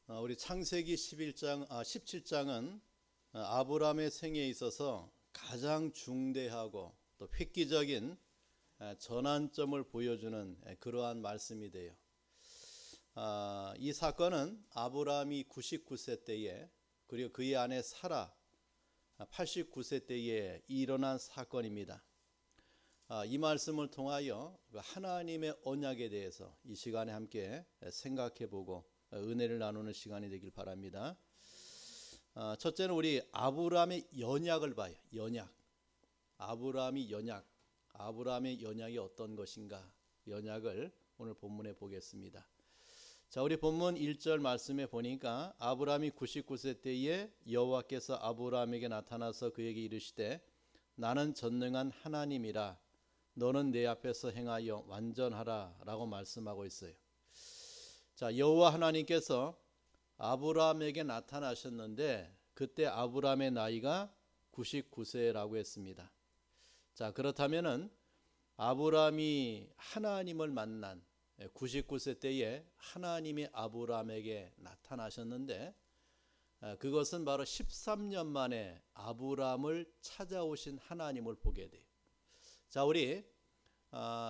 우리 창세기 17장은 아브라함의 생애에 있어서 가장 중대하고 또 획기적인 전환점을 보여주는 그러한 말씀이 돼요. 이 사건은 아브라함이 99세 때에 그리고 그의 아내 사라 89세 때에 일어난 사건입니다. 이 말씀을 통하여 하나님의 언약에 대해서 이 시간에 함께 생각해보고 은혜를 나누는 시간이 되길 바랍니다. 첫째는 우리 아브라함의 연약을 봐요. 연약. 아브라함의 연약이 어떤 것인가? 연약을 오늘 본문에 보겠습니다. 자, 우리 본문 1절 말씀에 보니까 아브라함이 99세 때에 여호와께서 아브라함에게 나타나서 그에게 이르시되 나는 전능한 하나님이라 너는 내 앞에서 행하여 완전하라 라고 말씀하고 있어요. 자, 여호와 하나님께서 아브라함에게 나타나셨는데 그때 아브라함의 나이가 99세라고 했습니다. 자, 그렇다면은 아브라함이 하나님을 만난 99세 때에 하나님이 아브라함에게 나타나셨는데 그것은 바로 13년 만에 아브라함을 찾아오신 하나님을 보게 돼요. 자, 우리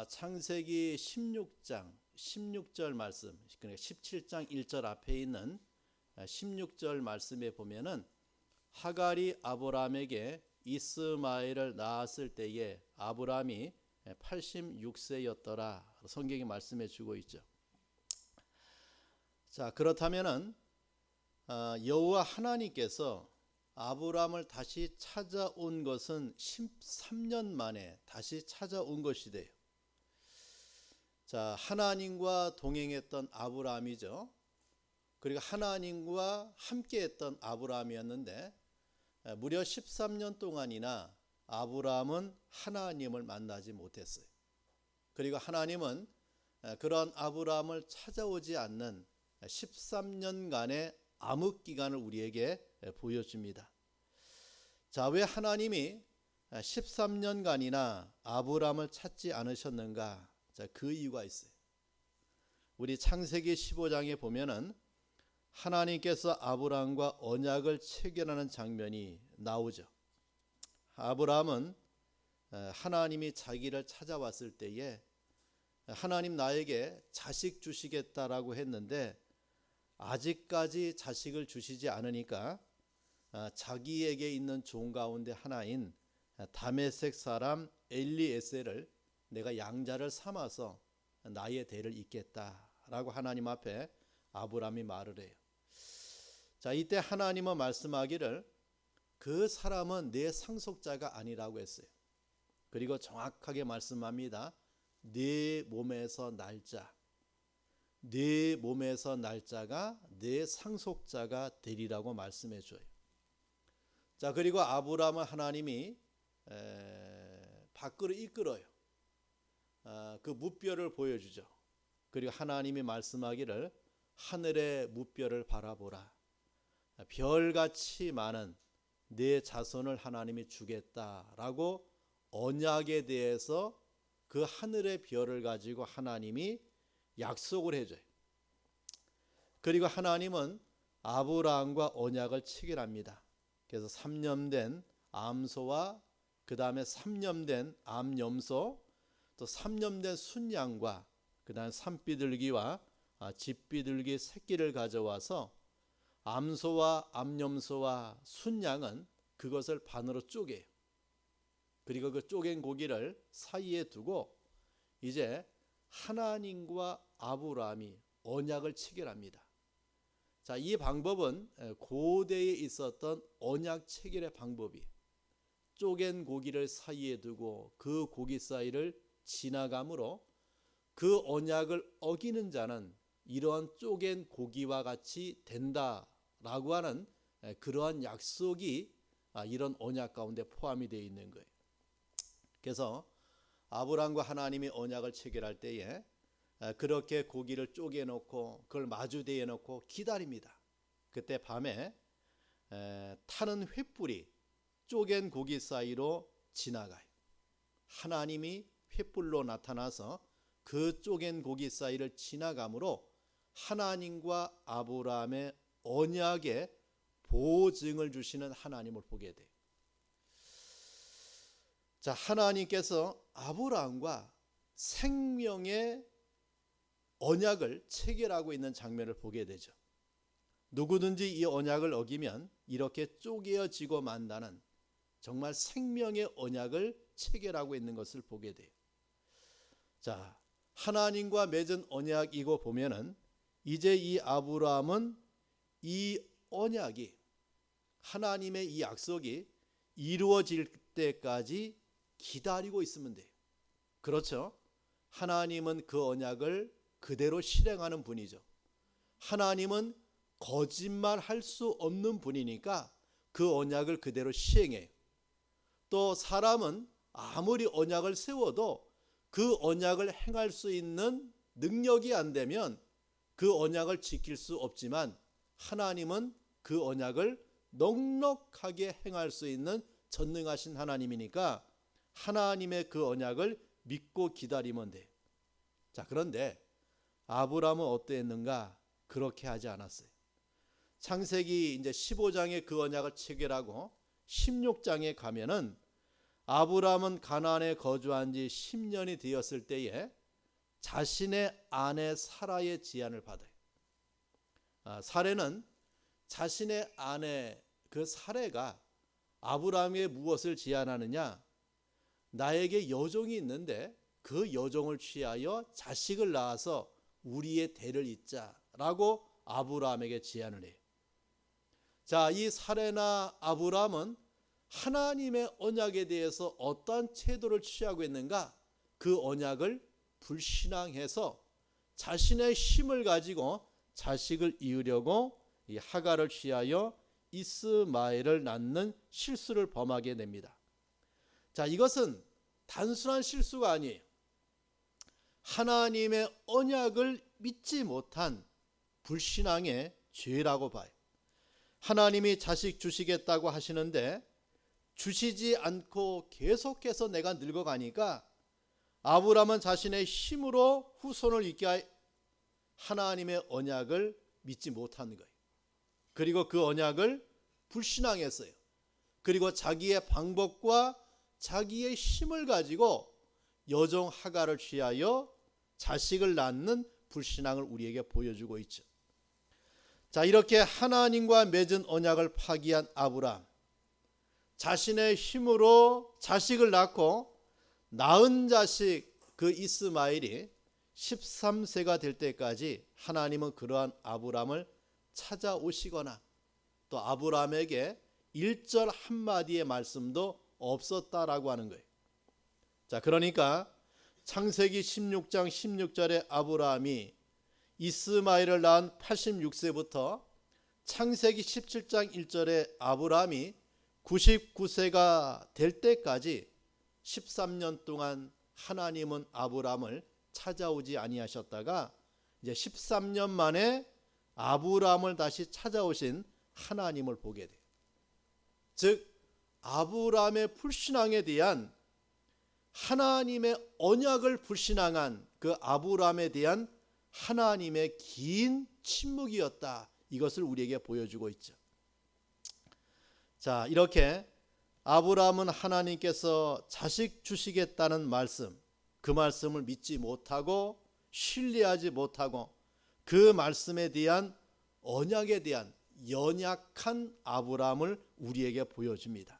창세기 16절 말씀, 그러니까 17장 1절 앞에 있는 16절 말씀에 보면은 하갈이 아브라함에게 이스마엘을 낳았을 때에 아브라함이 86세였더라 성경이 말씀해 주고 있죠. 자, 그렇다면은 여호와 하나님께서 아브라함을 다시 찾아온 것은 13년 만에 다시 찾아온 것이 돼요. 자, 하나님과 동행했던 아브라함이죠. 그리고 하나님과 함께했던 아브라함이었는데 무려 13년 동안이나 아브라함은 하나님을 만나지 못했어요. 그리고 하나님은 그런 아브라함을 찾아오지 않는 13년간의 암흑 기간을 우리에게 보여줍니다. 자, 왜 하나님이 13년간이나 아브라함을 찾지 않으셨는가? 자, 그 이유가 있어요. 우리 창세기 15장에 보면은 하나님께서 아브라함과 언약을 체결하는 장면이 나오죠. 아브라함은 하나님이 자기를 찾아왔을 때에 하나님 나에게 자식 주시겠다라고 했는데 아직까지 자식을 주시지 않으니까 자기에게 있는 종 가운데 하나인 다메섹 사람 엘리에셀을 내가 양자를 삼아서 나의 대를 잇겠다라고 하나님 앞에 아브라함이 말을 해요. 자, 이때 하나님은 말씀하기를 그 사람은 내 상속자가 아니라고 했어요. 그리고 정확하게 말씀합니다. 네 몸에서 날 자, 네 몸에서 날 자가 내 상속자가 되리라고 말씀해 줘요. 자, 그리고 아브라함을 하나님이 밖으로 이끌어요. 그 무뼈를 보여주죠. 그리고 하나님이 말씀하기를 하늘의 무뼈를 바라보라. 별같이 많은 내 자손을 하나님이 주겠다라고 언약에 대해서 그 하늘의 별을 가지고 하나님이 약속을 해줘요. 그리고 하나님은 아브라함과 언약을 체결합니다. 그래서 3년 암소와 그 다음에 3년 암염소 또 3년 순양과 그 다음에 산비둘기와 집비둘기 새끼를 가져와서 암소와 암염소와 순양은 그것을 반으로 쪼개요. 그리고 그 쪼갠 고기를 사이에 두고 이제 하나님과 아브라함이 언약을 체결합니다. 자, 이 방법은 고대에 있었던 언약 체결의 방법이에요. 쪼갠 고기를 사이에 두고 그 고기 사이를 지나감으로 그 언약을 어기는 자는 이러한 쪼갠 고기와 같이 된다라고 하는 그러한 약속이 이런 언약 가운데 포함이 되어 있는 거예요. 그래서 아브라함과 하나님이 언약을 체결할 때에 그렇게 고기를 쪼개놓고 그걸 마주대에 놓고 기다립니다. 그때 밤에 타는 횃불이 쪼갠 고기 사이로 지나가요. 하나님이 횃불로 나타나서 그 쪼갠 고기 사이를 지나가므로 하나님과 아브라함의 언약의 보증을 주시는 하나님을 보게 돼요. 자, 하나님께서 아브라함과 생명의 언약을 체결하고 있는 장면을 보게 되죠. 누구든지 이 언약을 어기면 이렇게 쪼개어지고 만다는 정말 생명의 언약을 체결하고 있는 것을 보게 돼요. 자, 하나님과 맺은 언약이고 보면은 이제 이 아브라함은 이 언약이, 하나님의 이 약속이 이루어질 때까지 기다리고 있으면 돼요. 그렇죠? 하나님은 그 언약을 그대로 실행하는 분이죠. 하나님은 거짓말할 수 없는 분이니까 그 언약을 그대로 시행해요. 또 사람은 아무리 언약을 세워도 그 언약을 행할 수 있는 능력이 안 되면 그 언약을 지킬 수 없지만 하나님은 그 언약을 넉넉하게 행할 수 있는 전능하신 하나님이니까 하나님의 그 언약을 믿고 기다리면 돼요. 자, 그런데 아브라함은 어떠했는가? 그렇게 하지 않았어요. 창세기 이제 15장에 그 언약을 체결하고 16장에 가면은 아브라함은 가나안에 거주한 지 10년이 되었을 때에 자신의 아내 사라의 제안을 받아요. 사례는 자신의 아내 그 사례가 아브라함에게 무엇을 제안하느냐? 나에게 여종이 있는데 그 여종을 취하여 자식을 낳아서 우리의 대를 잇자라고 아브라함에게 제안을 해요. 자, 이 사례나 아브라함은 하나님의 언약에 대해서 어떠한 태도를 취하고 있는가? 그 언약을 불신앙해서 자신의 힘을 가지고 자식을 이으려고 이 하갈을 취하여 이스마엘을 낳는 실수를 범하게 됩니다. 자, 이것은 단순한 실수가 아니에요. 하나님의 언약을 믿지 못한 불신앙의 죄라고 봐요. 하나님이 자식 주시겠다고 하시는데 주시지 않고 계속해서 내가 늙어가니까 아브라함은 자신의 힘으로 후손을 잇게 하나님의 언약을 믿지 못한 거예요. 그리고 그 언약을 불신앙했어요. 그리고 자기의 방법과 자기의 힘을 가지고 여종 하갈을 취하여 자식을 낳는 불신앙을 우리에게 보여주고 있죠. 자, 이렇게 하나님과 맺은 언약을 파기한 아브라함, 자신의 힘으로 자식을 낳고 낳은 자식 그 이스마엘이 13세가 될 때까지 하나님은 그러한 아브라함을 찾아오시거나 또 아브라함에게 1절 한마디의 말씀도 없었다라고 하는 거예요. 자, 그러니까 창세기 16장 16절에 아브라함이 이스마엘을 낳은 86세부터 창세기 17장 1절에 아브라함이 99세가 될 때까지 13년 동안 하나님은 아브라함을 찾아오지 아니하셨다가 이제 13년 만에 아브라함을 다시 찾아오신 하나님을 보게 돼요. 즉 아브라함의 불신앙에 대한 하나님의 언약을 불신앙한 그 아브라함에 대한 하나님의 긴 침묵이었다. 이것을 우리에게 보여주고 있죠. 자, 이렇게 아브라함은 하나님께서 자식 주시겠다는 말씀, 그 말씀을 믿지 못하고 신뢰하지 못하고 그 말씀에 대한 언약에 대한 연약한 아브라함을 우리에게 보여줍니다.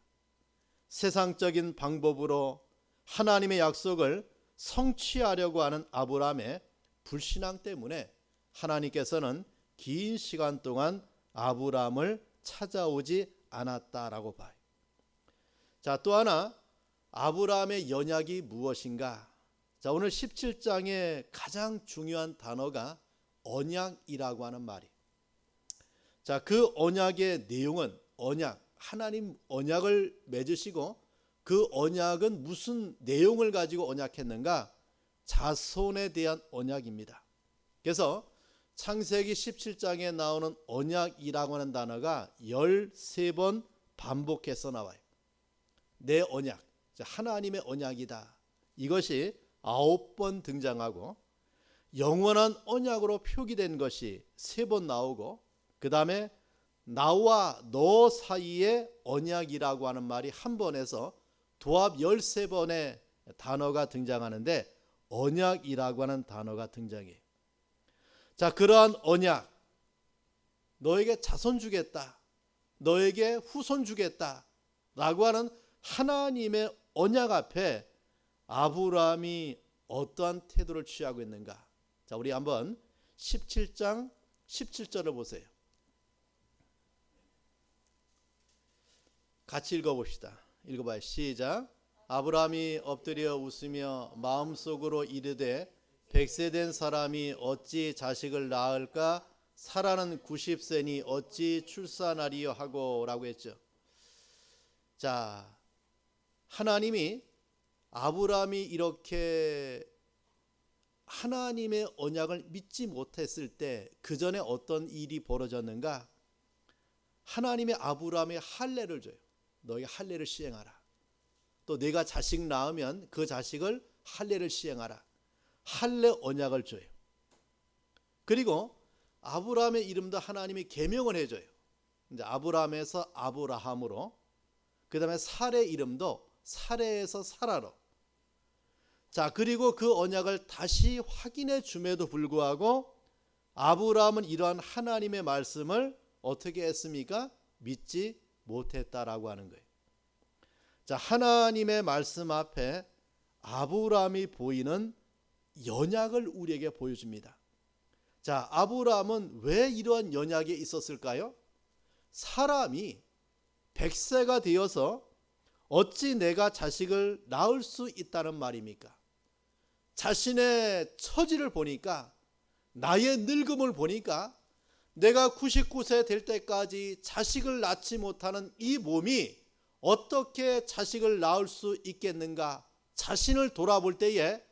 세상적인 방법으로 하나님의 약속을 성취하려고 하는 아브라함의 불신앙 때문에 하나님께서는 긴 시간 동안 아브라함을 찾아오지 않았다라고 봐요. 자, 또 하나 아브라함의 연약이 무엇인가? 자, 오늘 17장의 가장 중요한 단어가 언약이라고 하는 말이에요. 자, 그 언약의 내용은 하나님 언약을 맺으시고 그 언약은 무슨 내용을 가지고 언약했는가? 자손에 대한 언약입니다. 그래서 창세기 17장에 나오는 언약이라고 하는 단어가 13번 반복해서 나와요. 내 언약, 하나님의 언약이다. 이것이 9번 등장하고 영원한 언약으로 표기된 것이 3번 나오고 그 다음에 나와 너 사이의 언약이라고 하는 말이 한 번에서 도합 13번의 단어가 등장하는데 언약이라고 하는 단어가 등장해요. 자, 그러한 언약, 너에게 자손 주겠다, 너에게 후손 주겠다 라고 하는 하나님의 언약 앞에 아브라함이 어떠한 태도를 취하고 있는가? 자, 우리 한번 17장 17절을 보세요. 같이 읽어봅시다. 읽어봐요. 시작. 아브라함이 엎드려 웃으며 마음속으로 이르되 100세 된 사람이 어찌 자식을 낳을까? 사라는 90세니 어찌 출산하리요 하고 라고 했죠. 자, 하나님이 아브라함이 이렇게 하나님의 언약을 믿지 못했을 때 그 전에 어떤 일이 벌어졌는가? 하나님의 아브라함에 할례를 줘요. 너희 할례를 시행하라. 또 내가 자식 낳으면 그 자식을 할례를 시행하라. 할례 언약을 줘요. 그리고 아브라함의 이름도 하나님이 계명을 해줘요. 이제 아브라함에서 아브라함으로, 그 다음에 사레 이름도 사레에서 사라로. 자, 그리고 그 언약을 다시 확인해 줌에도 불구하고 아브라함은 이러한 하나님의 말씀을 어떻게 했습니까? 믿지 못했다라고 하는 거예요. 자, 하나님의 말씀 앞에 아브라함이 보이는 연약을 우리에게 보여줍니다. 자, 아브라함은 왜 이러한 연약에 있었을까요? 사람이 100세가 되어서 어찌 내가 자식을 낳을 수 있다는 말입니까? 자신의 처지를 보니까, 나의 늙음을 보니까 내가 99세 될 때까지 자식을 낳지 못하는 이 몸이 어떻게 자식을 낳을 수 있겠는가? 자신을 돌아볼 때에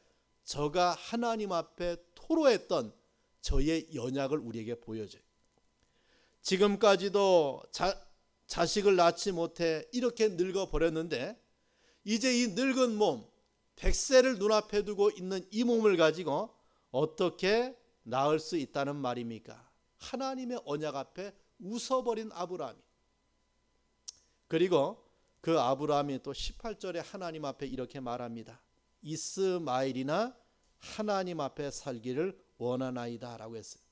저가 하나님 앞에 토로했던 저의 연약을 우리에게 보여줘요. 지금까지도 자식을 낳지 못해 이렇게 늙어버렸는데 이제 이 늙은 몸, 100세를 눈앞에 두고 있는 이 몸을 가지고 어떻게 낳을 수 있다는 말입니까? 하나님의 언약 앞에 웃어버린 아브라함이. 그리고 그 아브라함이 또 18절에 하나님 앞에 이렇게 말합니다. 이스마엘이나 하나님 앞에 살기를 원하나이다 라고 했어요.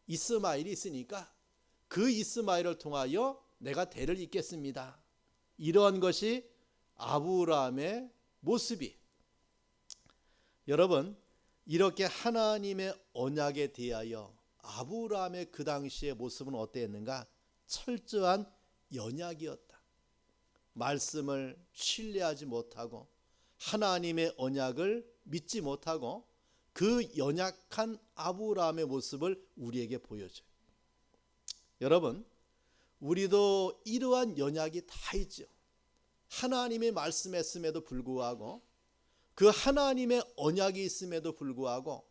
이스마엘이 있으니까 그 이스마엘을 통하여 내가 대를 잇겠습니다. 이러한 것이 아브라함의 모습이. 여러분, 이렇게 하나님의 언약에 대하여 아브라함의 그 당시의 모습은 어땠는가? 철저한 연약이었다. 말씀을 신뢰하지 못하고 하나님의 언약을 믿지 못하고 그 연약한 아브라함의 모습을 우리에게 보여줘요. 여러분, 우리도 이러한 연약이 다 있죠. 하나님의 말씀했음에도 불구하고, 그 하나님의 언약이 있음에도 불구하고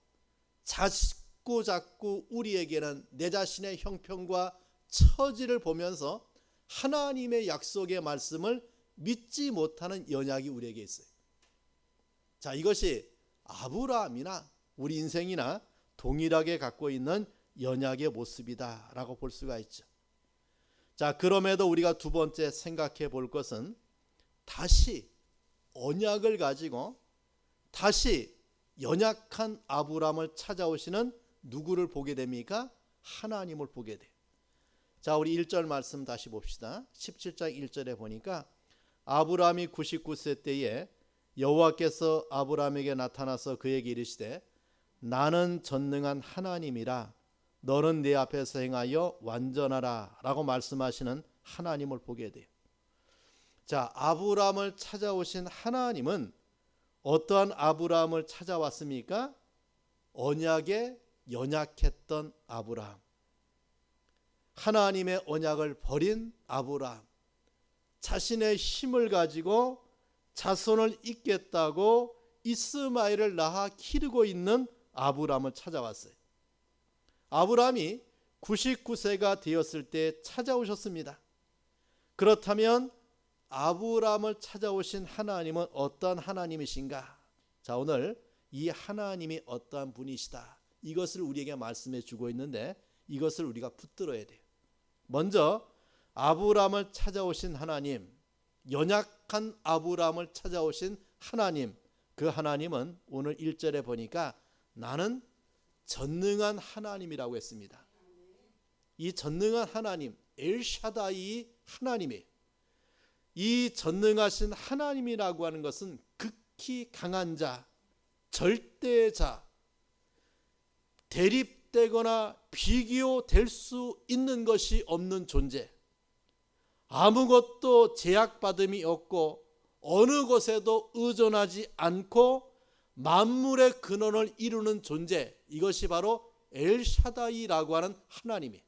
자꾸 우리에게는 내 자신의 형편과 처지를 보면서 하나님의 약속의 말씀을 믿지 못하는 연약이 우리에게 있어요. 자, 이것이 아브라함이나 우리 인생이나 동일하게 갖고 있는 연약의 모습이다 라고 볼 수가 있죠. 자, 그럼에도 우리가 두 번째 생각해 볼 것은 다시 언약을 가지고 다시 연약한 아브라함을 찾아오시는 누구를 보게 됩니까? 하나님을 보게 돼요. 자, 우리 1절 말씀 다시 봅시다. 17장 1절에 보니까 아브라함이 99세 때에 여호와께서 아브라함에게 나타나서 그에게 이르시되 나는 전능한 하나님이라 너는 내 앞에서 행하여 완전하라 라고 말씀하시는 하나님을 보게 돼요. 자, 아브라함을 찾아오신 하나님은 어떠한 아브라함을 찾아왔습니까? 언약에 연약했던 아브라함, 하나님의 언약을 버린 아브라함, 자신의 힘을 가지고 자손을 잇겠다고 이스마엘을 낳아 기르고 있는 아브라함을 찾아왔어요. 아브라함이 99세가 되었을 때 찾아오셨습니다. 그렇다면 아브라함을 찾아오신 하나님은 어떠한 하나님이신가? 자, 오늘 이 하나님이 어떠한 분이시다, 이것을 우리에게 말씀해 주고 있는데 이것을 우리가 붙들어야 돼요. 먼저 아브라함을 찾아오신 하나님, 연약한 아브라함을 찾아오신 하나님, 그 하나님은 오늘 1절에 보니까 나는 전능한 하나님이라고 했습니다. 이 전능한 하나님, 엘샤다이 하나님이에요. 이 전능하신 하나님이라고 하는 것은 극히 강한 자, 절대자, 대립되거나 비교될 수 있는 것이 없는 존재, 아무것도 제약받음이 없고 어느 것에도 의존하지 않고 만물의 근원을 이루는 존재, 이것이 바로 엘샤다이라고 하는 하나님이에요.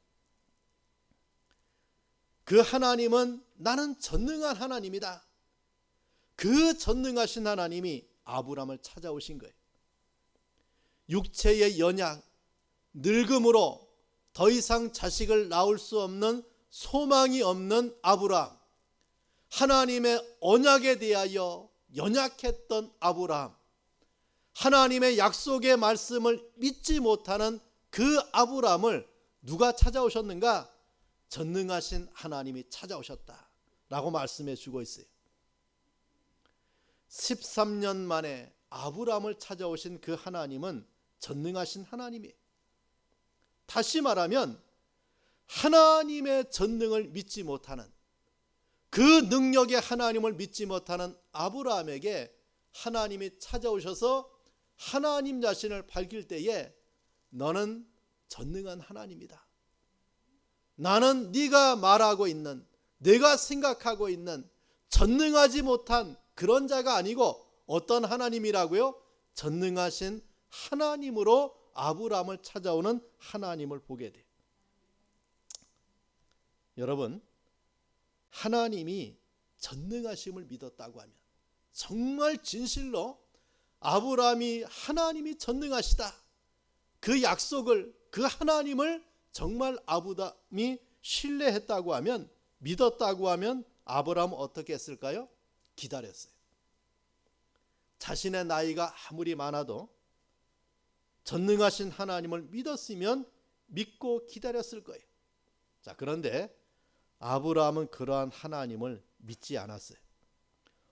그 하나님은 나는 전능한 하나님이다. 그 전능하신 하나님이 아브라함을 찾아오신 거예요. 육체의 연약, 늙음으로 더 이상 자식을 낳을 수 없는 소망이 없는 아브라함, 하나님의 언약에 대하여 연약했던 아브라함, 하나님의 약속의 말씀을 믿지 못하는 그 아브라함을 누가 찾아오셨는가? 전능하신 하나님이 찾아오셨다라고 말씀해 주고 있어요. 13년 만에 아브라함을 찾아오신 그 하나님은 전능하신 하나님이에요. 다시 말하면 하나님의 전능을 믿지 못하는, 그 능력의 하나님을 믿지 못하는 아브라함에게 하나님이 찾아오셔서 하나님 자신을 밝힐 때에 너는 전능한 하나님이다. 나는 네가 말하고 있는, 내가 생각하고 있는 전능하지 못한 그런 자가 아니고 어떤 하나님이라고요? 전능하신 하나님으로 아브라함을 찾아오는 하나님을 보게 돼요. 여러분, 하나님이 전능하심을 믿었다고 하면 정말 진실로 아브라함이 하나님이 전능하시다, 그 약속을, 그 하나님을 정말 아브라함이 신뢰했다고 하면, 믿었다고 하면 아브라함은 어떻게 했을까요? 기다렸어요. 자신의 나이가 아무리 많아도 전능하신 하나님을 믿었으면 믿고 기다렸을 거예요. 자, 그런데 아브라함은 그러한 하나님을 믿지 않았어요.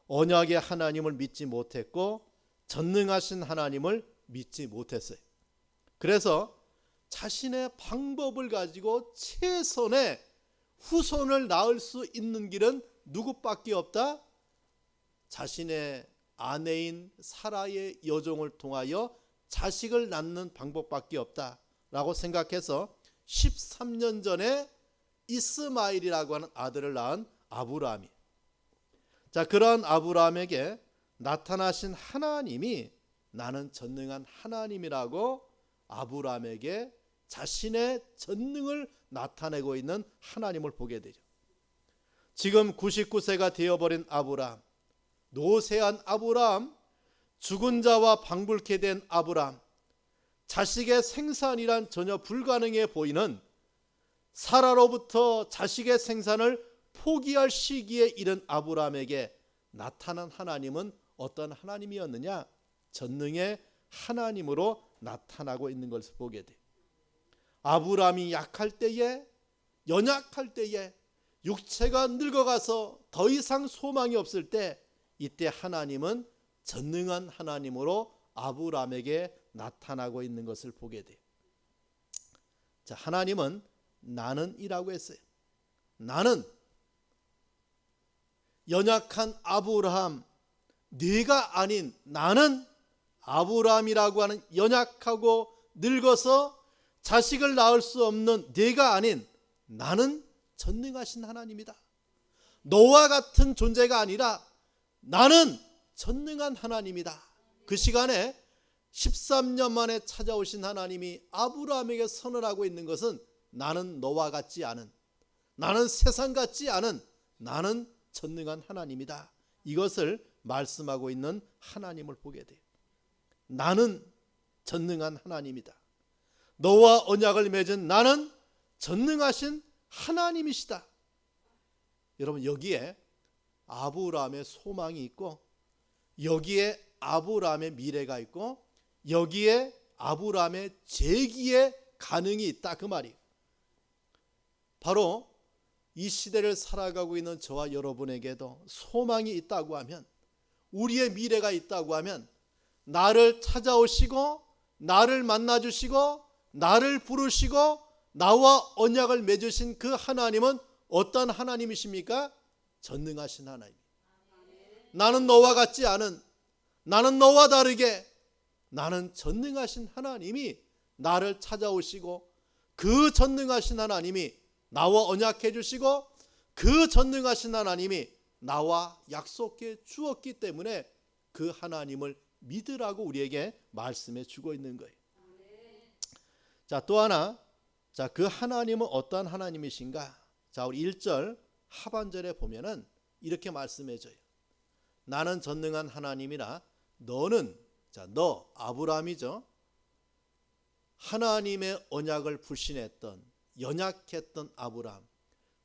언약의 하나님을 믿지 못했고 전능하신 하나님을 믿지 못했어요. 그래서 자신의 방법을 가지고 최선의 후손을 낳을 수 있는 길은 누구밖에 없다? 자신의 아내인 사라의 여종을 통하여 자식을 낳는 방법밖에 없다라고 생각해서 13년 전에 이스마엘이라고 하는 아들을 낳은 아브라함이, 자, 그러한 아브라함에게 나타나신 하나님이 나는 전능한 하나님이라고 아브라함에게 자신의 전능을 나타내고 있는 하나님을 보게 되죠. 지금 99세가 되어버린 아브라함, 노쇠한 아브라함, 죽은 자와 방불케 된 아브라함, 자식의 생산이란 전혀 불가능해 보이는, 사라로부터 자식의 생산을 포기할 시기에 이른 아브라함에게 나타난 하나님은 어떤 하나님이었느냐? 전능의 하나님으로 나타나고 있는 것을 보게 돼. 아브라함이 약할 때에, 연약할 때에, 육체가 늙어가서 더 이상 소망이 없을 때, 이때 하나님은 전능한 하나님으로 아브라함에게 나타나고 있는 것을 보게 돼. 자, 하나님은 나는이라고 했어요. 나는, 연약한 아브라함, 네가 아닌 나는 아브라함이라고 하는 연약하고 늙어서 자식을 낳을 수 없는 네가 아닌 나는 전능하신 하나님이다. 너와 같은 존재가 아니라 나는 전능한 하나님이다. 그 시간에 13년 만에 찾아오신 하나님이 아브라함에게 선언하고 있는 것은 나는 너와 같지 않은, 나는 세상 같지 않은, 나는 전능한 하나님이다. 이것을 말씀하고 있는 하나님을 보게 돼요. 나는 전능한 하나님이다. 너와 언약을 맺은 나는 전능하신 하나님이시다. 여러분, 여기에 아브라함의 소망이 있고, 여기에 아브라함의 미래가 있고, 여기에 아브라함의 재기의 가능이 있다, 그 말이에요. 바로 이 시대를 살아가고 있는 저와 여러분에게도 소망이 있다고 하면, 우리의 미래가 있다고 하면, 나를 찾아오시고 나를 만나주시고 나를 부르시고 나와 언약을 맺으신 그 하나님은 어떤 하나님이십니까? 전능하신 하나님. 나는 너와 같지 않은, 나는 너와 다르게, 나는 전능하신 하나님이 나를 찾아오시고, 그 전능하신 하나님이 나와 언약해 주시고, 그 전능하신 하나님이 나와 약속해 주었기 때문에 그 하나님을 믿으라고 우리에게 말씀해 주고 있는 거예요. 자, 또 하나, 자, 그 하나님은 어떠한 하나님이신가? 자, 우리 1절 하반절에 보면은 이렇게 말씀해 줘요. 나는 전능한 하나님이라 너는, 자, 너 아브라함이죠. 하나님의 언약을 불신했던, 연약했던 아브라함,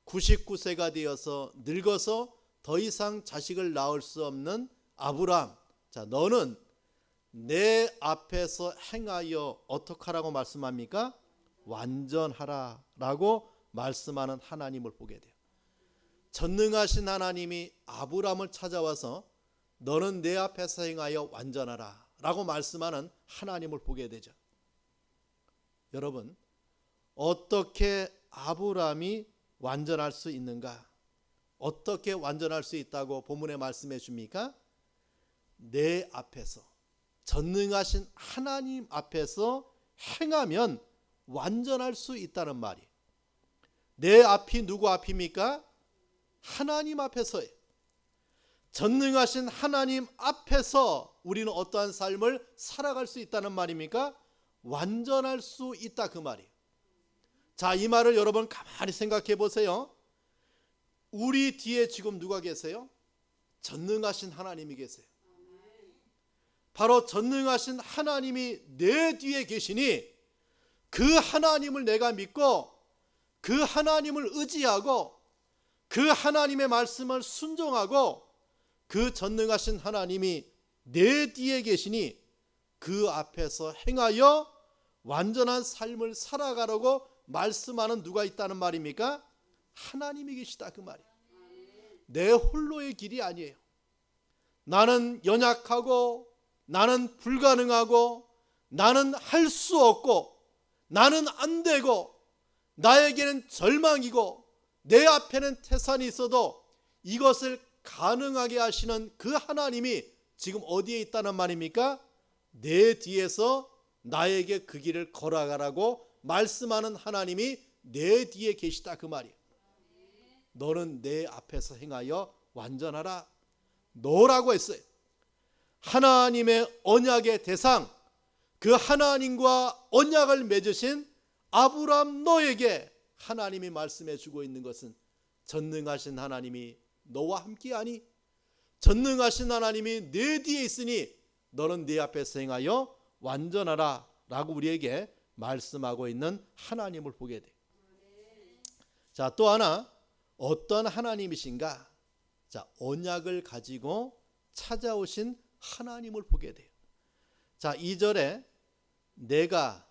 99세가 되어서 늙어서 더 이상 자식을 낳을 수 없는 아브라함, 자, 너는 내 앞에서 행하여 어떻게 하라고 말씀합니까? 완전하라 라고 말씀하는 하나님을 보게 돼요. 전능하신 하나님이 아브라함을 찾아와서 너는 내 앞에서 행하여 완전하라 라고 말씀하는 하나님을 보게 되죠. 여러분, 어떻게 아브라함이 완전할 수 있는가? 어떻게 완전할 수 있다고 본문에 말씀해 줍니까? 내 앞에서, 전능하신 하나님 앞에서 행하면 완전할 수 있다는 말이. 내 앞이 누구 앞입니까? 하나님 앞에서예요. 전능하신 하나님 앞에서 우리는 어떠한 삶을 살아갈 수 있다는 말입니까? 완전할 수 있다, 그 말이에요. 자, 이 말을 여러분 가만히 생각해 보세요. 우리 뒤에 지금 누가 계세요? 전능하신 하나님이 계세요. 바로 전능하신 하나님이 내 뒤에 계시니 그 하나님을 내가 믿고 그 하나님을 의지하고 그 하나님의 말씀을 순종하고 그 전능하신 하나님이 내 뒤에 계시니 그 앞에서 행하여 완전한 삶을 살아가라고 말씀하는 누가 있다는 말입니까? 하나님이 계시다, 그 말이에요. 내 홀로의 길이 아니에요. 나는 연약하고 나는 불가능하고 나는 할 수 없고 나는 안 되고 나에게는 절망이고 내 앞에는 태산이 있어도 이것을 가능하게 하시는 그 하나님이 지금 어디에 있다는 말입니까? 내 뒤에서 나에게 그 길을 걸어가라고 말씀하는 하나님이 내 뒤에 계시다, 그 말이에요. 너는 내 앞에서 행하여 완전하라, 너라고 했어요. 하나님의 언약의 대상, 그 하나님과 언약을 맺으신 아브라함 너에게 하나님이 말씀해 주고 있는 것은 전능하신 하나님이 너와 함께하니, 전능하신 하나님이 내 뒤에 있으니 너는 내 앞에서 행하여 완전하라 라고 우리에게 말씀하고 있는 하나님을 보게 돼요. 자, 또 하나, 어떤 하나님이신가? 자, 언약을 가지고 찾아오신 하나님을 보게 돼요. 자, 2절에 내가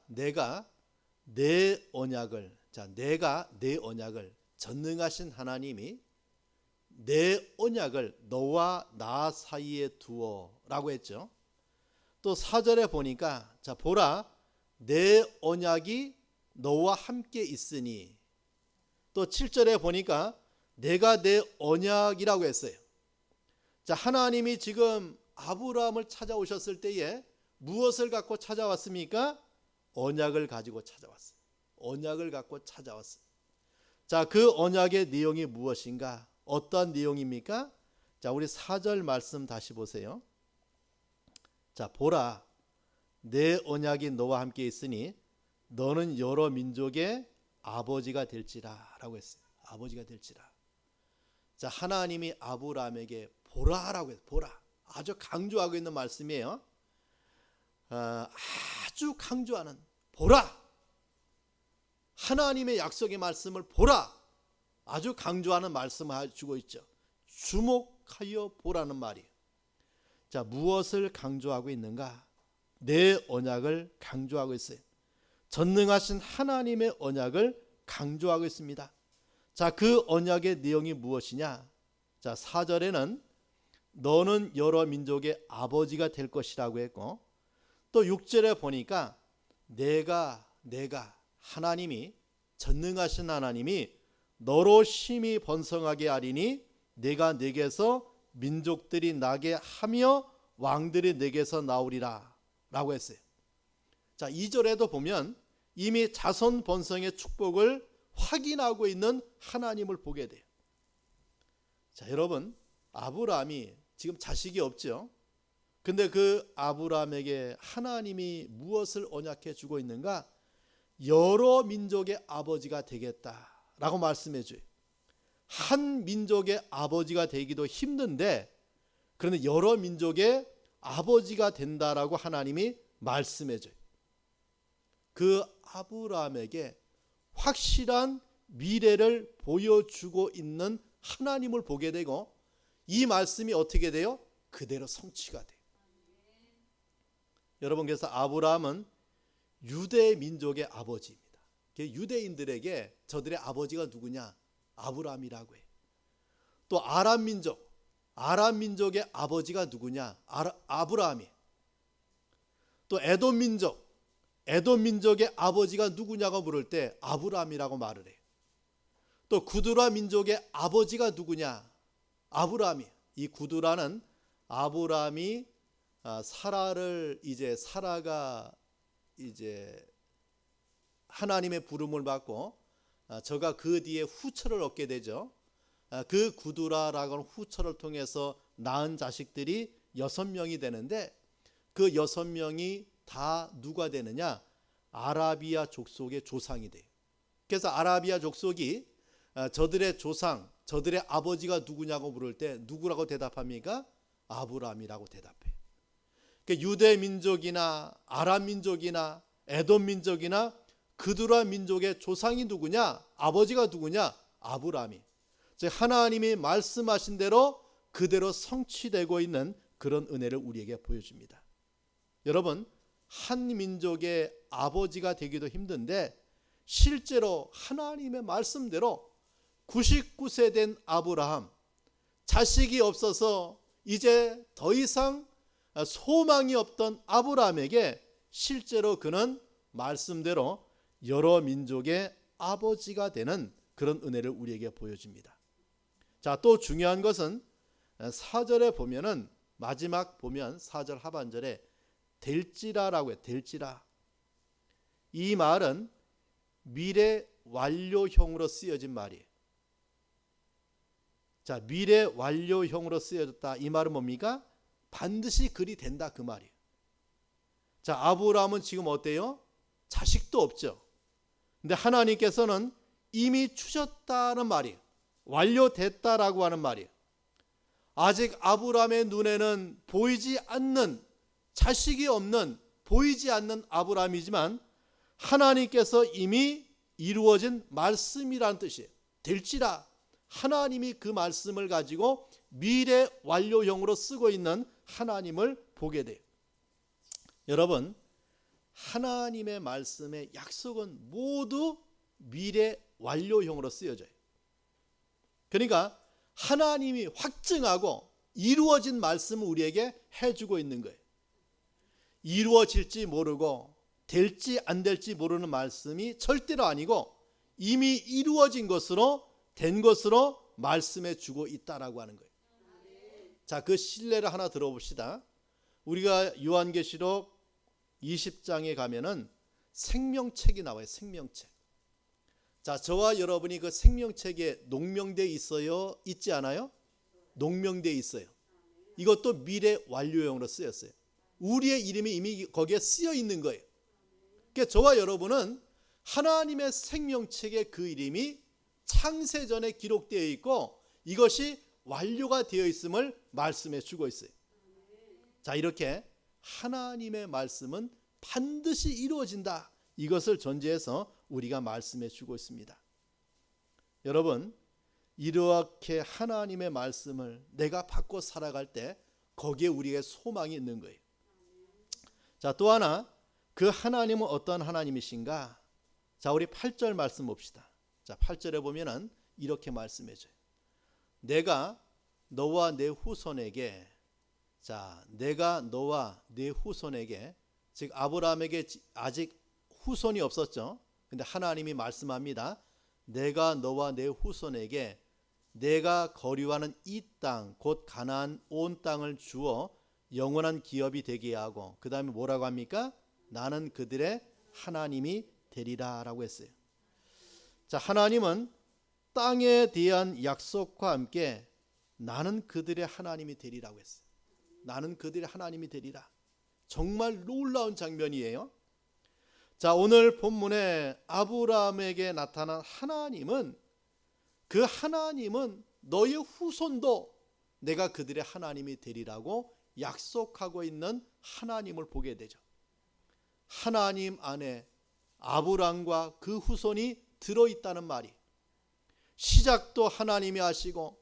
내 언약을, 자, 내가 내 언약을, 전능하신 하나님이 내 언약을 너와 나 사이에 두어 라고 했죠. 또 4절에 보니까, 자, 보라 내 언약이 너와 함께 있으니, 또 7절에 보니까 내가 내 언약이라고 했어요. 자, 하나님이 지금 아브라함을 찾아오셨을 때에 무엇을 갖고 찾아왔습니까? 언약을 가지고 찾아왔어요. 언약을 갖고 찾아왔어요. 자, 그 언약의 내용이 무엇인가? 어떤 내용입니까? 자, 우리 4절 말씀 다시 보세요. 자, 보라 내 언약이 너와 함께 있으니 너는 여러 민족의 아버지가 될지라 라고 했어요. 아버지가 될지라. 자, 하나님이 아브라함에게 보라라고 했어요. 보라. 아주 강조하고 있는 말씀이에요. 아주 강조하는, 보라. 하나님의 약속의 말씀을 보라. 아주 강조하는 말씀을 주고 있죠. 주목하여 보라는 말이에요. 자, 무엇을 강조하고 있는가? 내 언약을 강조하고 있어요. 전능하신 하나님의 언약을 강조하고 있습니다. 자, 그 언약의 내용이 무엇이냐? 자, 4절에는 너는 여러 민족의 아버지가 될 것이라고 했고, 또 6절에 보니까 내가 하나님이, 전능하신 하나님이 너로 심히 번성하게 하리니 내가 내게서 민족들이 나게 하며 왕들이 내게서 나오리라 라고 했어요. 자, 2절에도 보면 이미 자손 번성의 축복을 확인하고 있는 하나님을 보게 돼요. 자, 여러분, 아브라함이 지금 자식이 없죠. 근데 그 아브라함에게 하나님이 무엇을 언약해 주고 있는가? 여러 민족의 아버지가 되겠다라고 말씀해 줘요. 한 민족의 아버지가 되기도 힘든데, 그런데 여러 민족의 아버지가 된다라고 하나님이 말씀해 줘요. 그 아브라함에게 확실한 미래를 보여주고 있는 하나님을 보게 되고, 이 말씀이 어떻게 돼요? 그대로 성취가 돼요. 여러분, 그래서 아브라함은 유대 민족의 아버지입니다. 유대인들에게 저들의 아버지가 누구냐? 아브라함이라고 해요. 또 아람 민족의 아버지가 누구냐? 아브라함이. 또 에돔 민족의 아버지가 누구냐고 물을 때 아브라함이라고 말을 해요. 또 구두라 민족의 아버지가 누구냐? 아브라함이. 이 구두라는 아브라함이 사라가 이제 하나님의 부름을 받고 저가 그 뒤에 후처를 얻게 되죠. 그 구두라라는 후처를 통해서 낳은 자식들이 6명이 되는데, 그 6명이 다 누가 되느냐? 아라비아 족속의 조상이 돼요. 그래서 아라비아 족속이 저들의 조상, 저들의 아버지가 누구냐고 물을 때 누구라고 대답합니까? 아브라함이라고 대답해요. 유대 민족이나 아람 민족이나 에돔 민족이나 그두라 민족의 조상이 누구냐? 아버지가 누구냐? 아브라함이. 즉 하나님이 말씀하신 대로 그대로 성취되고 있는 그런 은혜를 우리에게 보여줍니다. 여러분, 한 민족의 아버지가 되기도 힘든데 실제로 하나님의 말씀대로 99세 된 아브라함, 자식이 없어서 이제 더 이상 소망이 없던 아브라함에게 실제로 그는 말씀대로 여러 민족의 아버지가 되는 그런 은혜를 우리에게 보여줍니다. 자, 또 중요한 것은 4절에 보면은 마지막 보면 4절 하반절에 될지라라고 해요. 될지라. 이 말은 미래 완료형으로 쓰여진 말이에요. 자, 미래 완료형으로 쓰여졌다. 이 말은 뭡니까? 반드시 그리 된다, 그 말이에요. 자, 아브라함은 지금 어때요? 자식도 없죠. 근데 하나님께서는 이미 주셨다는 말이에요. 완료됐다라고 하는 말이에요. 아직 아브라함의 눈에는 보이지 않는, 자식이 없는, 보이지 않는 아브라함이지만 하나님께서 이미 이루어진 말씀이란 뜻이에요. 될지라. 하나님이 그 말씀을 가지고 미래 완료형으로 쓰고 있는 하나님을 보게 돼요. 여러분, 하나님의 말씀의 약속은 모두 미래 완료형으로 쓰여져요. 그러니까 하나님이 확증하고 이루어진 말씀을 우리에게 해주고 있는 거예요. 이루어질지 모르고 될지 안 될지 모르는 말씀이 절대로 아니고 이미 이루어진 것으로, 된 것으로 말씀해 주고 있다라고 하는 거예요. 자, 그 신뢰를 하나 들어봅시다. 우리가 요한계시록 20장에 가면은 생명책이 나와요. 생명책. 자, 저와 여러분이 그 생명책에 농명되어 있어요? 있지 않아요? 농명되어 있어요. 이것도 미래 완료형으로 쓰였어요. 우리의 이름이 이미 거기에 쓰여 있는 거예요. 그러니까 저와 여러분은 하나님의 생명책에 그 이름이 창세전에 기록되어 있고 이것이 완료가 되어 있음을 말씀해 주고 있어요. 자, 이렇게 하나님의 말씀은 반드시 이루어진다. 이것을 전제해서 우리가 말씀해 주고 있습니다. 여러분, 이렇게 하나님의 말씀을 내가 받고 살아갈 때 거기에 우리의 소망이 있는 거예요. 자, 또 하나, 그 하나님은 어떤 하나님이신가? 자, 우리 8절 말씀 봅시다. 자, 8절에 보면은 이렇게 말씀해줘요. 내가 너와 내 후손에게, 내가 너와 내 후손에게, 즉 아브라함에게 아직 후손이 없었죠. 근데 하나님이 말씀합니다. 내가 너와 내 후손에게 내가 거류하는 이 땅, 곧 가나안 온 땅을 주어 영원한 기업이 되게 하고, 그 다음에 뭐라고 합니까? 나는 그들의 하나님이 되리라 라고 했어요. 하나님은 땅에 대한 약속과 함께 나는 그들의 하나님이 되리라고 했어요. 나는 그들의 하나님이 되리라. 정말 놀라운 장면이에요. 오늘 본문에 아브라함에게 나타난 하나님은, 그 하나님은 너의 후손도 내가 그들의 하나님이 되리라고 약속하고 있는 하나님을 보게 되죠. 하나님 안에 아브라함과 그 후손이 들어있다는 말이, 시작도 하나님이 하시고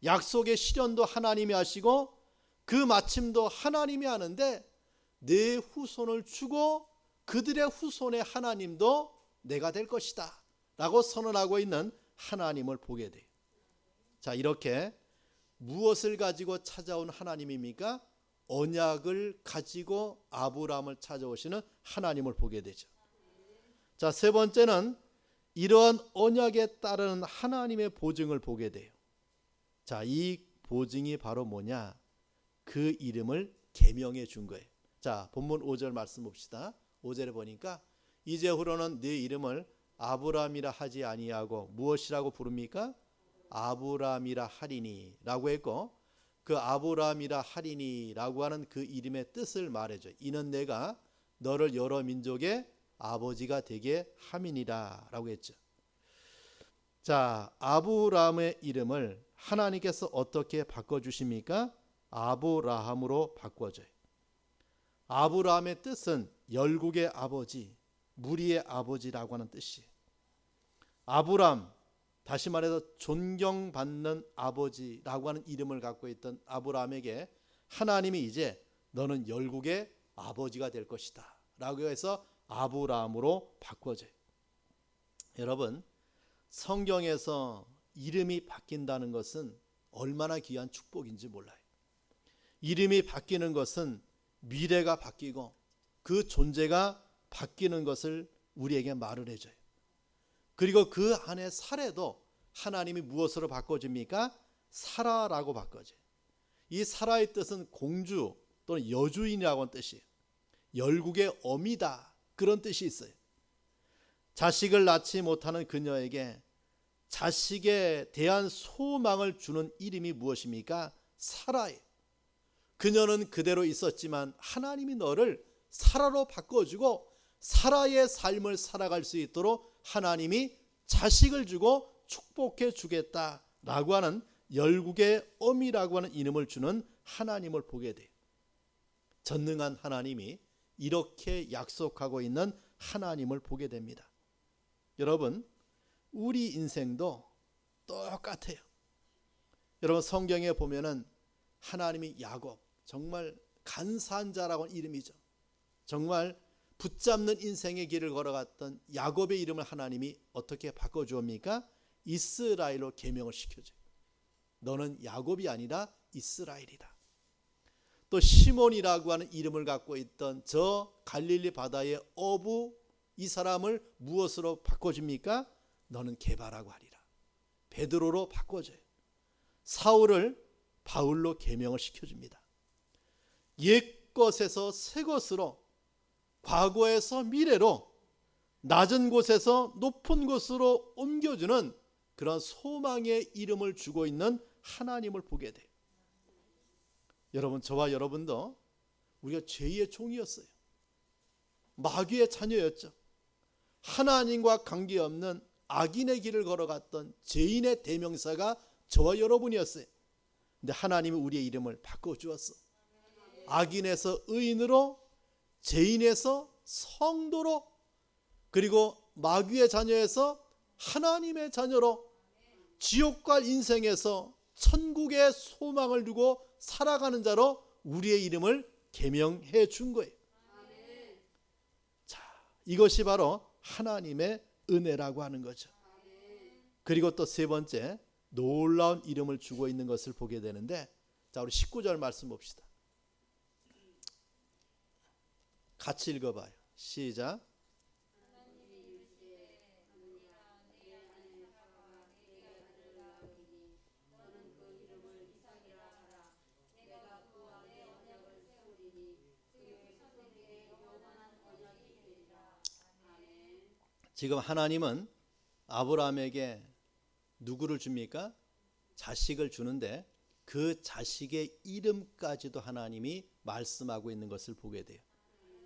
약속의 실현도 하나님이 하시고 그 마침도 하나님이 하는데, 내 후손을 주고 그들의 후손의 하나님도 내가 될 것이다 라고 선언하고 있는 하나님을 보게 돼요. 이렇게 무엇을 가지고 찾아온 하나님입니까? 언약을 가지고 아브라함을 찾아오시는 하나님을 보게 되죠. 세 번째는 이러한 언약에 따르는 하나님의 보증을 보게 돼요. 이 보증이 바로 뭐냐? 그 이름을 계명해 준 거예요. 본문 5절 말씀 봅시다. 5절에 보니까 이제후로는 네 이름을 아브라함이라 하지 아니하고 무엇이라고 부릅니까? 아브라함이라 하리니 라고 했고, 그 아브라함이라 하리니 라고 하는 그 이름의 뜻을 말해줘요. 이는 내가 너를 여러 민족의 아버지가 되게 함이니라 라고 했죠. 아브라함의 이름을 하나님께서 어떻게 바꿔주십니까? 아브라함으로 바꿔줘요. 아브라함의 뜻은 열국의 아버지, 무리의 아버지라고 하는 뜻이에요. 아브라함, 다시 말해서 존경받는 아버지라고 하는 이름을 갖고 있던 아브라함에게 하나님이 이제 너는 열국의 아버지가 될 것이다 라고 해서 아브라함으로 바꿔줘요. 여러분, 성경에서 이름이 바뀐다는 것은 얼마나 귀한 축복인지 몰라요. 이름이 바뀌는 것은 미래가 바뀌고 그 존재가 바뀌는 것을 우리에게 말을 해줘요. 그리고 그 안에 사례도 하나님이 무엇으로 바꿔줍니까? 사라라고 바꿔줘요. 이 사라의 뜻은 공주 또는 여주인이라고 하는 뜻이에요. 열국의 어미다, 그런 뜻이 있어요. 자식을 낳지 못하는 그녀에게 자식에 대한 소망을 주는 이름이 무엇입니까? 사라예요. 그녀는 그대로 있었지만 하나님이 너를 사라로 바꿔주고 사라의 삶을 살아갈 수 있도록 하나님이 자식을 주고 축복해 주겠다라고 하는 열국의 어미라고 하는 이름을 주는 하나님을 보게 돼요. 전능한 하나님이 이렇게 약속하고 있는 하나님을 보게 됩니다. 여러분, 우리 인생도 똑같아요. 여러분, 성경에 보면은 하나님이 야곱, 정말 간사한 자라고 하는 이름이죠. 정말 붙잡는 인생의 길을 걸어갔던 야곱의 이름을 하나님이 어떻게 바꿔주옵니까? 이스라엘로 계명을 시켜줘요. 너는 야곱이 아니라 이스라엘이다. 또 시몬이라고 하는 이름을 갖고 있던 저 갈릴리 바다의 어부, 이 사람을 무엇으로 바꿔줍니까? 너는 게바라고 하리라. 베드로로 바꿔줘요. 사울을 바울로 계명을 시켜줍니다. 옛 것에서 새 것으로, 과거에서 미래로, 낮은 곳에서 높은 곳으로 옮겨주는 그런 소망의 이름을 주고 있는 하나님을 보게 돼요. 여러분, 저와 여러분도 우리가 죄의 종이었어요. 마귀의 자녀였죠. 하나님과 관계없는 악인의 길을 걸어갔던 죄인의 대명사가 저와 여러분이었어요. 근데 하나님이 우리의 이름을 바꿔주었어. 악인에서 의인으로, 죄인에서 성도로, 그리고 마귀의 자녀에서 하나님의 자녀로, 지옥 갈 인생에서 천국의 소망을 두고 살아가는 자로 우리의 이름을 계명해 준 거예요. 자, 이것이 바로 하나님의 은혜라고 하는 거죠. 그리고 또 세 번째 놀라운 이름을 주고 있는 것을 보게 되는데, 자, 우리 19절 말씀 봅시다. 같이 읽어봐요. 시작. 지금 하나님은 아브라함에게 누구를 줍니까? 자식을 주는데 그 자식의 이름까지도 하나님이 말씀하고 있는 것을 보게 돼요.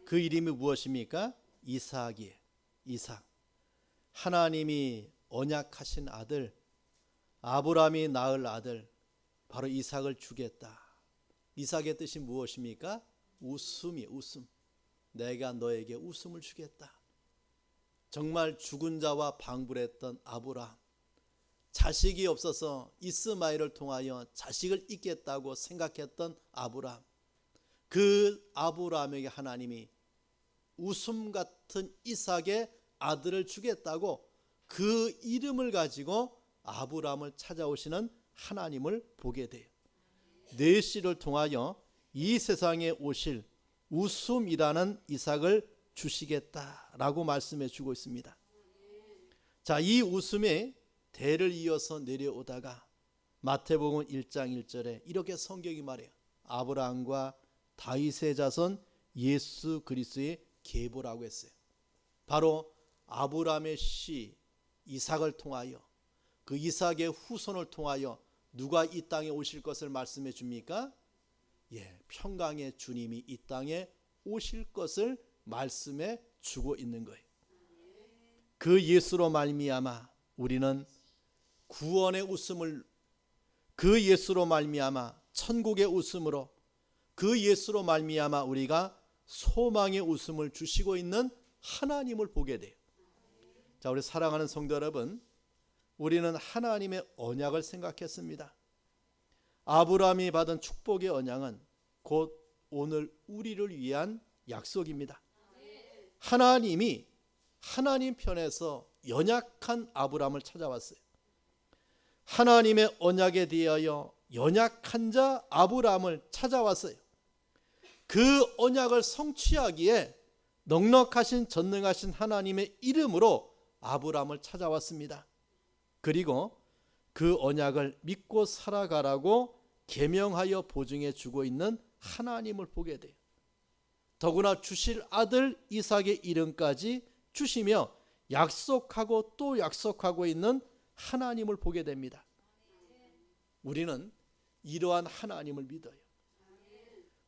그 이름이 무엇입니까? 이삭이에요. 이삭. 하나님이 언약하신 아들, 아브라함이 낳을 아들, 바로 이삭을 주겠다. 이삭의 뜻이 무엇입니까? 웃음이, 웃음. 내가 너에게 웃음을 주겠다. 정말 죽은 자와 방불했던 아브라함, 자식이 없어서 이스마엘을 통하여 자식을 잊겠다고 생각했던 아브라함, 그 아브라함에게 하나님이 웃음 같은 이삭의 아들을 주겠다고 그 이름을 가지고 아브라함을 찾아오시는 하나님을 보게 돼요. 내시를 통하여 이 세상에 오실 웃음이라는 이삭을 주시겠다라고 말씀해 주고 있습니다. 자, 이 웃음에 대를 이어서 내려오다가 마태복음 1장 1절에 이렇게 성경이 말해요. 아브라함과 다윗의 자손 예수 그리스도의 계보라고 했어요. 바로 아브라함의 씨 이삭을 통하여, 그 이삭의 후손을 통하여 누가 이 땅에 오실 것을 말씀해 줍니까? 예, 평강의 주님이 이 땅에 오실 것을 말씀해 주고 있는 거예요. 그 예수로 말미암아 우리는 구원의 웃음을, 그 예수로 말미암아 천국의 웃음으로, 그 예수로 말미암아 우리가 소망의 웃음을 주시고 있는 하나님을 보게 돼요. 자, 우리 사랑하는 성도 여러분, 우리는 하나님의 언약을 생각했습니다. 아브라함이 받은 축복의 언약은 곧 오늘 우리를 위한 약속입니다. 하나님이 하나님 편에서 연약한 아브라함을 찾아왔어요. 하나님의 언약에 대하여 연약한 자 아브라함을 찾아왔어요. 그 언약을 성취하기에 넉넉하신 전능하신 하나님의 이름으로 아브라함을 찾아왔습니다. 그리고 그 언약을 믿고 살아가라고 계명하여 보증해 주고 있는 하나님을 보게 돼요. 더구나 주실 아들 이삭의 이름까지 주시며 약속하고 또 약속하고 있는 하나님을 보게 됩니다. 우리는 이러한 하나님을 믿어요.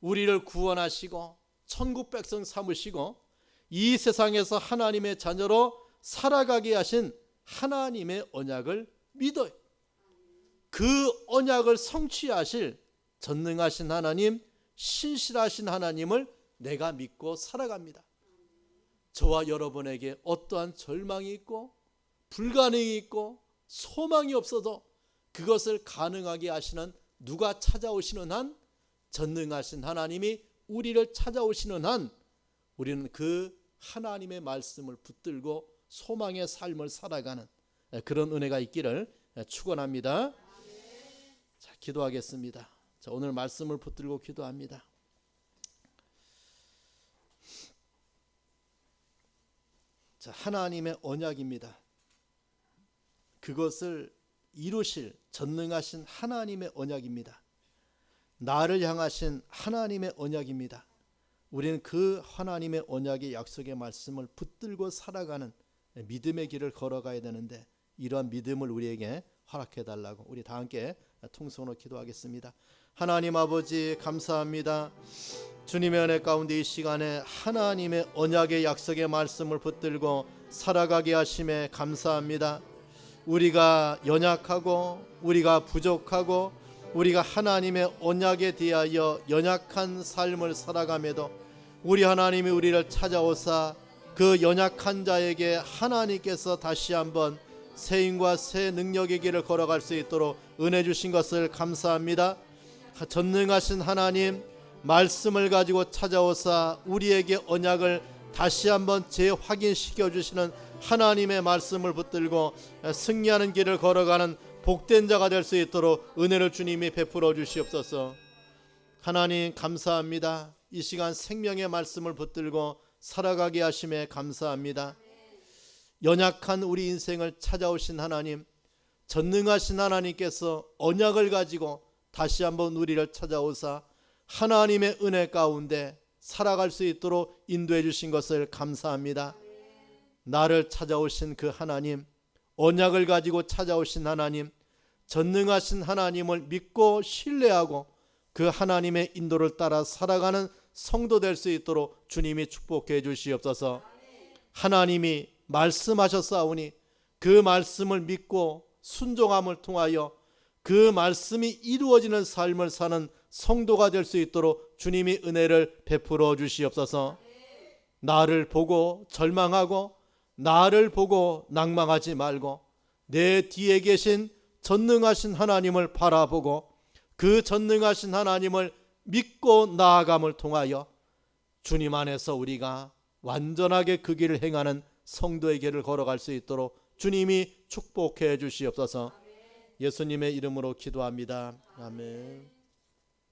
우리를 구원하시고 천국 백성 삼으시고 이 세상에서 하나님의 자녀로 살아가게 하신 하나님의 언약을 믿어요. 그 언약을 성취하실 전능하신 하나님, 신실하신 하나님을 내가 믿고 살아갑니다. 저와 여러분에게 어떠한 절망이 있고 불가능이 있고 소망이 없어도 그것을 가능하게 하시는, 누가 찾아오시는 한, 전능하신 하나님이 우리를 찾아오시는 한, 우리는 그 하나님의 말씀을 붙들고 소망의 삶을 살아가는 그런 은혜가 있기를 축원합니다. 자, 기도하겠습니다. 자, 오늘 말씀을 붙들고 기도합니다. 자, 하나님의 언약입니다. 그것을 이루실 전능하신 하나님의 언약입니다. 나를 향하신 하나님의 언약입니다. 우리는 그 하나님의 언약의 약속의 말씀을 붙들고 살아가는 믿음의 길을 걸어가야 되는데, 이러한 믿음을 우리에게 허락해 달라고 우리 다 함께 통성으로 기도하겠습니다. 하나님 아버지, 감사합니다. 주님의 은혜 가운데 이 시간에 하나님의 언약의 약속의 말씀을 붙들고 살아가게 하심에 감사합니다. 우리가 연약하고 우리가 부족하고 우리가 하나님의 언약에 대하여 연약한 삶을 살아감에도 우리 하나님이 우리를 찾아오사 그 연약한 자에게 하나님께서 다시 한번 새 힘과 새 능력의 길을 걸어갈 수 있도록 은혜 주신 것을 감사합니다. 전능하신 하나님, 말씀을 가지고 찾아오사 우리에게 언약을 다시 한번 재확인시켜 주시는 하나님의 말씀을 붙들고 승리하는 길을 걸어가는 복된 자가 될 수 있도록 은혜를 주님이 베풀어 주시옵소서. 하나님 감사합니다. 이 시간 생명의 말씀을 붙들고 살아가게 하심에 감사합니다. 연약한 우리 인생을 찾아오신 하나님, 전능하신 하나님께서 언약을 가지고 다시 한번 우리를 찾아오사 하나님의 은혜 가운데 살아갈 수 있도록 인도해 주신 것을 감사합니다. 나를 찾아오신 그 하나님, 언약을 가지고 찾아오신 하나님, 전능하신 하나님을 믿고 신뢰하고 그 하나님의 인도를 따라 살아가는 성도 될 수 있도록 주님이 축복해 주시옵소서. 하나님이 말씀하셨사오니 그 말씀을 믿고 순종함을 통하여 그 말씀이 이루어지는 삶을 사는 성도가 될 수 있도록 주님이 은혜를 베풀어 주시옵소서. 나를 보고 절망하고 나를 보고 낭망하지 말고 내 뒤에 계신 전능하신 하나님을 바라보고 그 전능하신 하나님을 믿고 나아감을 통하여 주님 안에서 우리가 완전하게 그 길을 행하는 성도의 길을 걸어갈 수 있도록 주님이 축복해 주시옵소서. 예수님의 이름으로 기도합니다. 아멘.